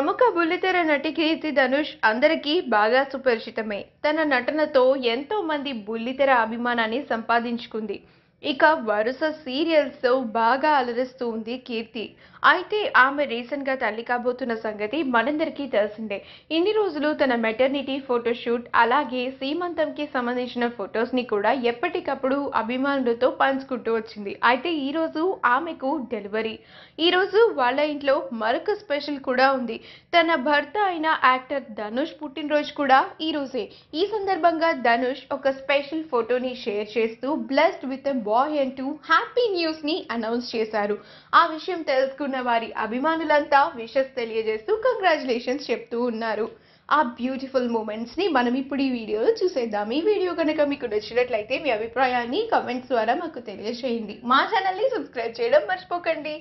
ప్రముఖ బుల్లితెర నటి కీర్తి ధనుష్ అందరికీ బాగా సుపరిచితమే. తన నటనతో ఎంతో మంది బుల్లితెర అభిమానాన్ని సంపాదించుకుంది. ఇక వరుస సీరియల్స్‌తో బాగా అలరిస్తూ ఉంది కీర్తి. అయితే ఆమె రీసెంట్‌గా తల్లి కాబోతున్న సంగతి మనందరికీ తెలిసిందే. ఇన్ని రోజులు తన మెటర్నిటీ ఫోటోషూట్ అలాగే సీమంతంకి సంబంధించిన ఫోటోస్‌ని కూడా ఎప్పటికప్పుడు అభిమానులతో పంచుకుంటూ వచ్చింది. అయితే ఈరోజు ఆమెకు డెలివరీ. ఈరోజు వాళ్ళ ఇంట్లో మరొక స్పెషల్ కూడా ఉంది. తన భర్త అయిన యాక్టర్ ధనుష్ పుట్టినరోజు కూడా ఈరోజే. ఈ సందర్భంగా ధనుష్ ఒక స్పెషల్ ఫోటోని షేర్ చేస్తూ బ్లెస్డ్ విత్ ఎ బాయ్ అంటూ హ్యాపీ న్యూస్ ని అనౌన్స్ చేశారు. ఆ విషయం తెలుసుకున్న వారి అభిమానులంతా విషెస్ తెలియజేస్తూ కంగ్రాచులేషన్స్ చెప్తూ ఉన్నారు. ఆ బ్యూటిఫుల్ మూమెంట్స్ ని మనం ఇప్పుడు ఈ వీడియోలో చూసేద్దాం. ఈ వీడియో కనుక మీకు నచ్చినట్లయితే మీ అభిప్రాయాన్ని కామెంట్స్ ద్వారా మాకు తెలియజేయండి. మా ఛానల్ ని సబ్స్క్రైబ్ చేయడం మర్చిపోకండి.